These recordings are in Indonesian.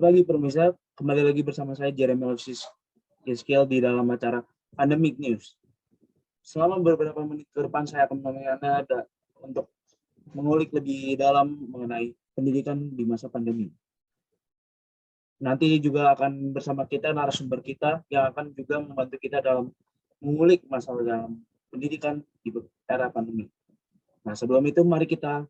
Selamat pagi pemirsa, kembali lagi bersama saya Jeremy Alexis Yeskiel di dalam acara Pandemic News. Selama beberapa menit ke depan saya akan menemani Anda untuk mengulik lebih dalam mengenai pendidikan di masa pandemi. Nanti juga akan bersama kita narasumber kita yang akan juga membantu kita dalam mengulik masalah dalam pendidikan di era pandemi. Nah, sebelum itu mari kita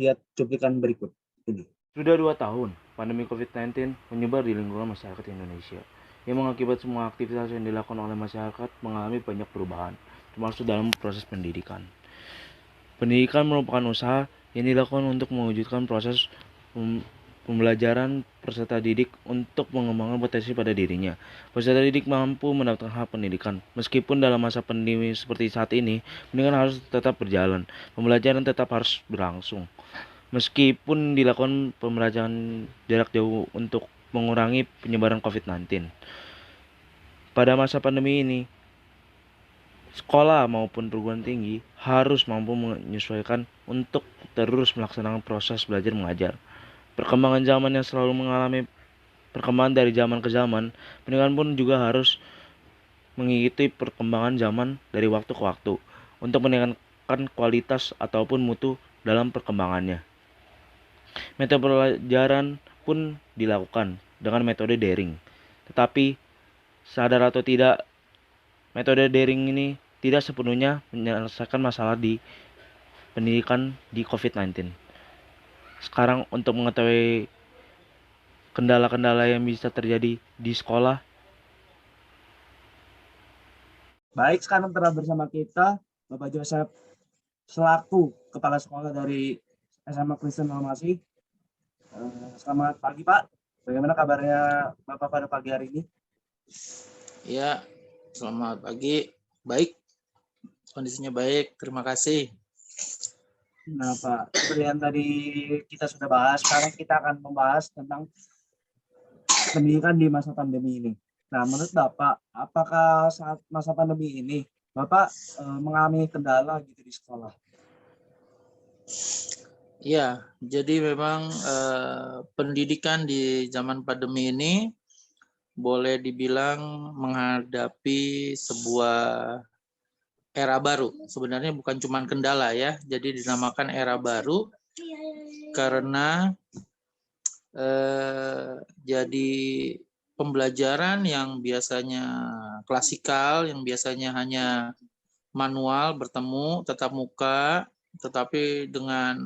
lihat cuplikan berikut ini. Sudah 2 tahun, pandemi COVID-19 menyebar di lingkungan masyarakat Indonesia, yang mengakibat semua aktivitas yang dilakukan oleh masyarakat mengalami banyak perubahan, termasuk dalam proses pendidikan. Pendidikan merupakan usaha yang dilakukan untuk mewujudkan proses pembelajaran peserta didik untuk mengembangkan potensi pada dirinya. Peserta didik mampu mendapatkan hak pendidikan. Meskipun dalam masa pandemi seperti saat ini, pendidikan harus tetap berjalan. Pembelajaran tetap harus berlangsung. Meskipun dilakukan pembelajaran jarak jauh untuk mengurangi penyebaran COVID-19. Pada masa pandemi ini, sekolah maupun perguruan tinggi harus mampu menyesuaikan untuk terus melaksanakan proses belajar mengajar. Perkembangan zaman yang selalu mengalami perkembangan dari zaman ke zaman, pendidikan pun juga harus mengikuti perkembangan zaman dari waktu ke waktu untuk meningkatkan kualitas ataupun mutu dalam perkembangannya. Metode pelajaran pun dilakukan dengan metode daring. Tetapi sadar atau tidak, metode daring ini tidak sepenuhnya menyelesaikan masalah di pendidikan di COVID-19. Sekarang untuk mengetahui kendala-kendala yang bisa terjadi di sekolah. Baik, sekarang telah bersama kita Bapak Joseph selaku Kepala Sekolah dari SMA Kristen Almasih. Selamat pagi Pak, bagaimana kabarnya Bapak pada pagi hari ini? Ya, selamat pagi. Baik, kondisinya baik, terima kasih. Nah Pak, seperti yang tadi kita sudah bahas, sekarang kita akan membahas tentang pendidikan di masa pandemi ini. Nah, menurut Bapak, apakah saat masa pandemi ini Bapak mengalami kendala gitu di sekolah? Ya, jadi memang pendidikan di zaman pandemi ini boleh dibilang menghadapi sebuah era baru. Sebenarnya bukan cuma kendala ya, jadi dinamakan era baru karena jadi pembelajaran yang biasanya klasikal, yang biasanya hanya manual, bertemu, tatap muka, tetapi dengan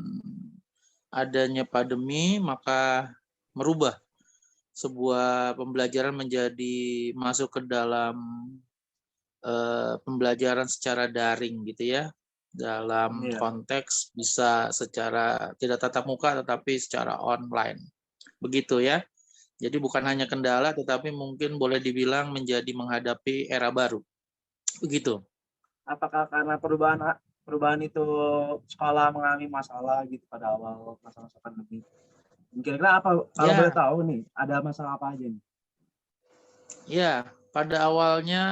adanya pandemi maka merubah sebuah pembelajaran menjadi masuk ke dalam pembelajaran secara daring gitu ya, dalam konteks bisa secara tidak tatap muka tetapi secara online, begitu ya. Jadi bukan hanya kendala tetapi mungkin boleh dibilang menjadi menghadapi era baru, begitu. Apakah karena perubahan itu sekolah mengalami masalah gitu pada awal masa-masa pandemi? Kira-kira apa, kalau boleh tahu nih, ada masalah apa aja nih? Ya, pada awalnya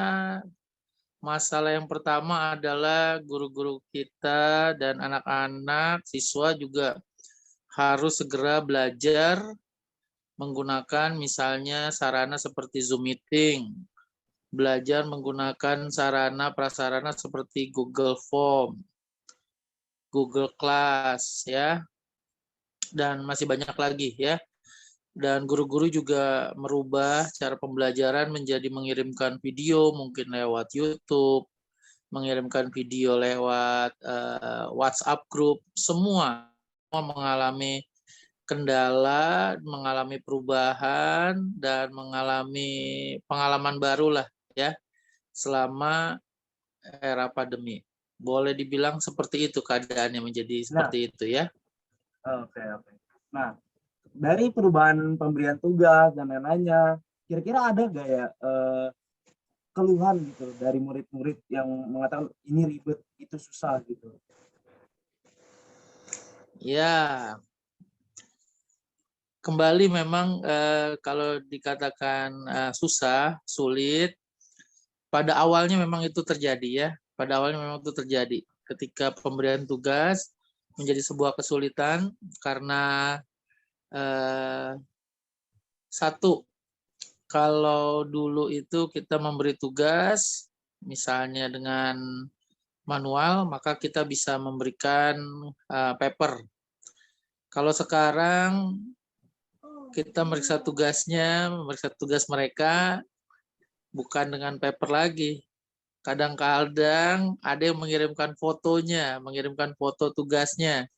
masalah yang pertama adalah guru-guru kita dan anak-anak, siswa juga harus segera belajar menggunakan misalnya sarana seperti Zoom Meeting, belajar menggunakan sarana prasarana seperti Google Form, Google Class ya, dan masih banyak lagi ya. Dan guru-guru juga merubah cara pembelajaran menjadi mengirimkan video mungkin lewat YouTube, mengirimkan video lewat WhatsApp group, semua mengalami kendala, mengalami perubahan dan mengalami pengalaman baru lah ya selama era pandemi. Boleh dibilang seperti itu keadaannya menjadi seperti itu ya. Oke. Nah, dari perubahan pemberian tugas dan lain-lainnya, kira-kira ada nggak ya keluhan gitu dari murid-murid yang mengatakan ini ribet, itu susah gitu? Ya, kembali memang kalau dikatakan susah, sulit, pada awalnya memang itu terjadi ya. Pada awalnya memang itu terjadi. Ketika pemberian tugas menjadi sebuah kesulitan karena Satu, kalau dulu itu kita memberi tugas, misalnya dengan manual, maka kita bisa memberikan paper. Kalau sekarang kita memeriksa tugas mereka bukan dengan paper lagi. Kadang-kadang ada yang mengirimkan fotonya, mengirimkan foto tugasnya.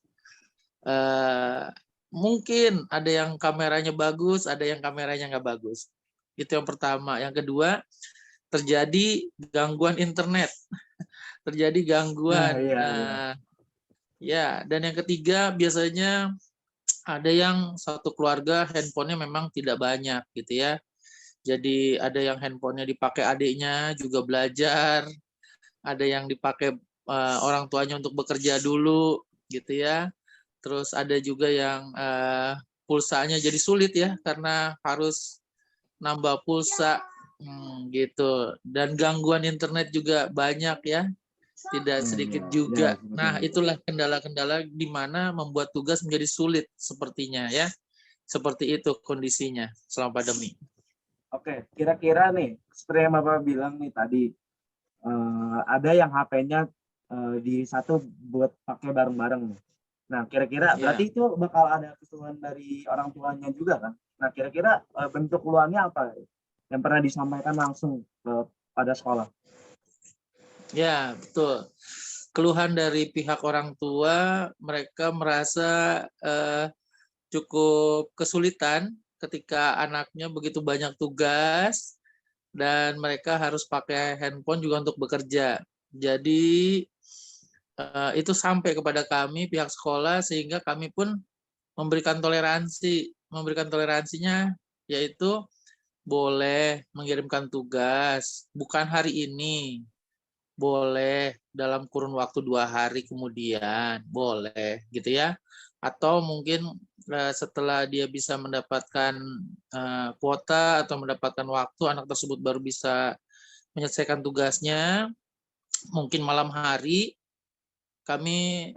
Mungkin ada yang kameranya bagus, ada yang kameranya nggak bagus. Itu yang pertama. Yang kedua, terjadi gangguan internet. Terjadi gangguan. Ya, dan yang ketiga biasanya ada yang satu keluarga handphonenya memang tidak banyak gitu ya. Jadi ada yang handphonenya dipakai adiknya juga belajar, ada yang dipakai orang tuanya untuk bekerja dulu gitu ya. Terus ada juga yang pulsanya jadi sulit ya karena harus nambah pulsa gitu. Dan gangguan internet juga banyak ya, tidak sedikit juga. Nah, itulah kendala-kendala di mana membuat tugas menjadi sulit sepertinya ya. Seperti itu kondisinya selama pandemi. Oke, kira-kira nih, seperti yang Bapak bilang nih tadi, ada yang HP-nya di satu buat pakai bareng-bareng nih. Nah, kira-kira berarti itu bakal ada keluhan dari orang tuanya juga kan? Nah, kira-kira bentuk keluhannya apa yang pernah disampaikan langsung pada sekolah? Ya, betul. Keluhan dari pihak orang tua, mereka merasa cukup kesulitan ketika anaknya begitu banyak tugas dan mereka harus pakai handphone juga untuk bekerja. Jadi itu sampai kepada kami pihak sekolah sehingga kami pun memberikan toleransi. Memberikan toleransinya yaitu boleh mengirimkan tugas, bukan hari ini. Boleh dalam kurun waktu 2 hari kemudian, boleh gitu ya. Atau mungkin setelah dia bisa mendapatkan kuota atau mendapatkan waktu, anak tersebut baru bisa menyelesaikan tugasnya, mungkin malam hari kami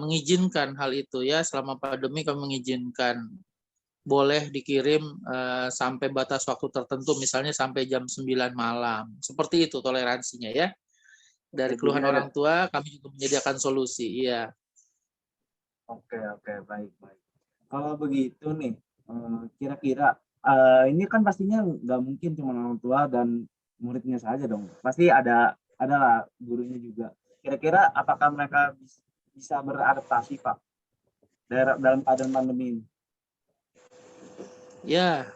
mengizinkan hal itu ya. Selama pandemi kami mengizinkan boleh dikirim sampai batas waktu tertentu, misalnya sampai jam 9 malam. Seperti itu toleransinya ya. Dari keluhan orang tua, kami juga menyediakan solusi. Iya. Oke, baik. Kalau begitu nih, kira-kira ini kan pastinya nggak mungkin cuma orang tua dan muridnya saja dong. Pasti adalah gurunya juga. Kira-kira apakah mereka bisa beradaptasi, Pak, dalam keadaan pandemi ini? Ya,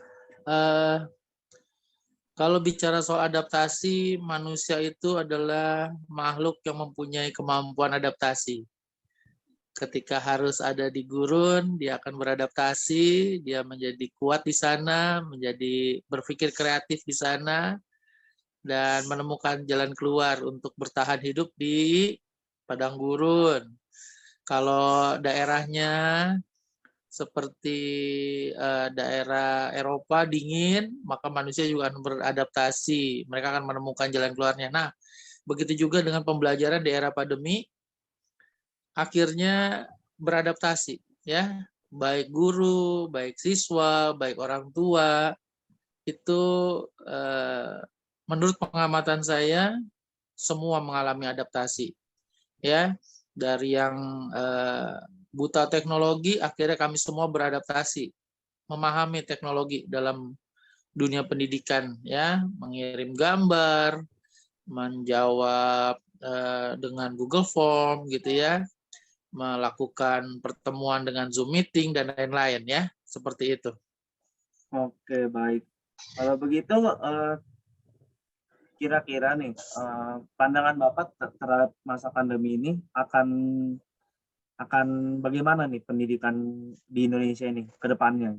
kalau bicara soal adaptasi, manusia itu adalah makhluk yang mempunyai kemampuan adaptasi. Ketika harus ada di gurun, dia akan beradaptasi, dia menjadi kuat di sana, menjadi berpikir kreatif di sana, dan menemukan jalan keluar untuk bertahan hidup di padang gurun. Kalau daerahnya seperti daerah Eropa dingin, maka manusia juga akan beradaptasi. Mereka akan menemukan jalan keluarnya. Nah, begitu juga dengan pembelajaran di era pandemi, akhirnya beradaptasi, ya. Baik guru, baik siswa, baik orang tua, itu menurut pengamatan saya semua mengalami adaptasi, ya. Dari yang buta teknologi, akhirnya kami semua beradaptasi, memahami teknologi dalam dunia pendidikan, ya, mengirim gambar, menjawab dengan Google Form, gitu ya, melakukan pertemuan dengan Zoom meeting dan lain-lain, ya, seperti itu. Oke, baik. Kalau begitu, kira-kira nih, pandangan Bapak terhadap masa pandemi ini akan bagaimana nih pendidikan di Indonesia ini ke depannya?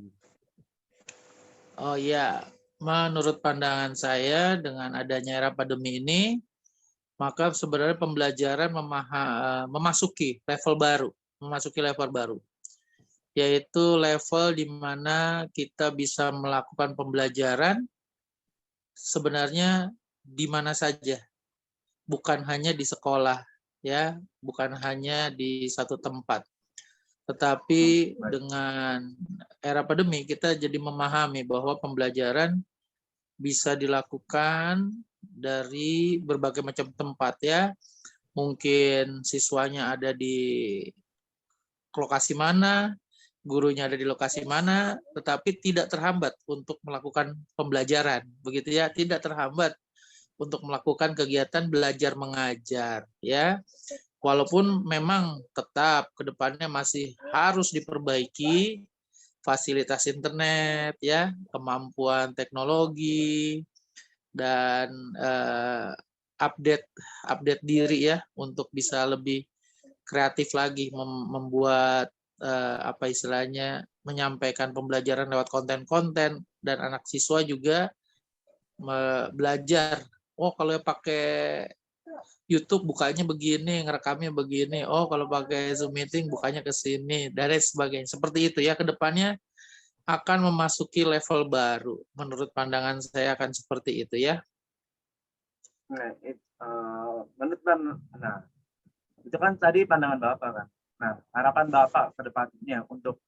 Oh iya, menurut pandangan saya dengan adanya era pandemi ini, maka sebenarnya pembelajaran memasuki level baru, yaitu level di mana kita bisa melakukan pembelajaran sebenarnya di mana saja, bukan hanya di sekolah, ya, bukan hanya di satu tempat. Tetapi Baik. dengan era pandemi kita jadi memahami bahwa pembelajaran bisa dilakukan dari berbagai macam tempat ya. Mungkin siswanya ada di lokasi mana, gurunya ada di lokasi mana, tetapi tidak terhambat untuk melakukan pembelajaran. Begitu ya, tidak terhambat untuk melakukan kegiatan belajar mengajar ya. Walaupun memang tetap ke depannya masih harus diperbaiki fasilitas internet ya, kemampuan teknologi dan update diri ya untuk bisa lebih kreatif lagi membuat apa istilahnya menyampaikan pembelajaran lewat konten-konten, dan anak siswa juga belajar. Oh, kalau pakai YouTube bukanya begini, ngerekamnya begini. Oh, kalau pakai Zoom meeting bukanya ke sini, dan lain sebagainya. Seperti itu ya, kedepannya akan memasuki level baru. Menurut pandangan saya akan seperti itu ya. Nah, itu kan tadi pandangan Bapak kan. Nah, harapan Bapak ke depannya untuk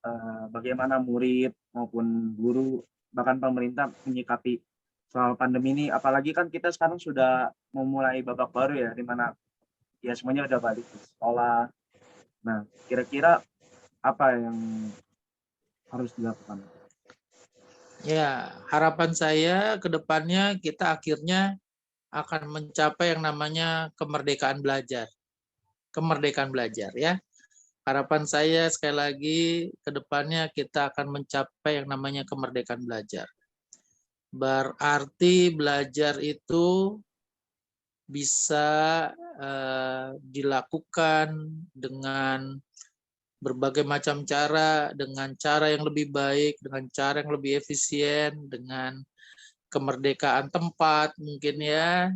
bagaimana murid maupun guru, bahkan pemerintah menyikapi soal pandemi ini, apalagi kan kita sekarang sudah memulai babak baru ya, di mana ya semuanya udah balik ke sekolah. Nah, kira-kira apa yang harus dilakukan? Ya, harapan saya ke depannya kita akhirnya akan mencapai yang namanya kemerdekaan belajar. Kemerdekaan belajar ya. Harapan saya sekali lagi ke depannya kita akan mencapai yang namanya kemerdekaan belajar. Berarti belajar itu bisa dilakukan dengan berbagai macam cara, dengan cara yang lebih baik, dengan cara yang lebih efisien, dengan kemerdekaan tempat mungkin ya.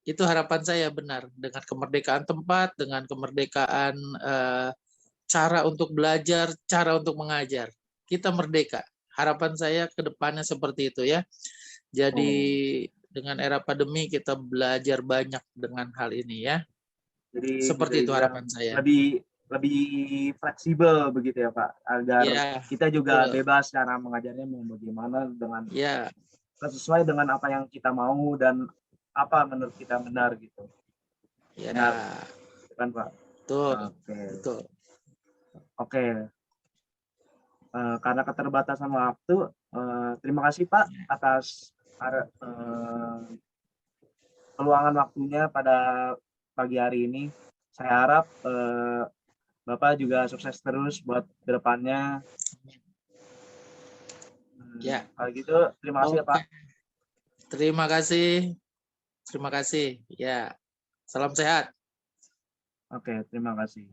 Itu harapan saya benar, dengan kemerdekaan tempat, dengan kemerdekaan cara untuk belajar, cara untuk mengajar. Kita merdeka. Harapan saya ke depannya seperti itu ya. Jadi dengan era pandemi kita belajar banyak dengan hal ini ya. Jadi Seperti itu harapan saya. lebih fleksibel begitu ya Pak, agar Ya, kita juga betul. bebas cara mengajarnya mau bagaimana dengan Ya, sesuai dengan apa yang kita mau dan apa menurut kita benar gitu. ya, Benar, kan Pak? betul, Oke, betul. oke. Karena keterbatasan waktu, terima kasih Pak atas peluangan waktunya pada pagi hari ini. Saya harap Bapak juga sukses terus buat kedepannya. Ya. Kalau gitu, terima kasih ya Pak. Terima kasih. Terima kasih. Ya. Salam sehat. Oke, terima kasih.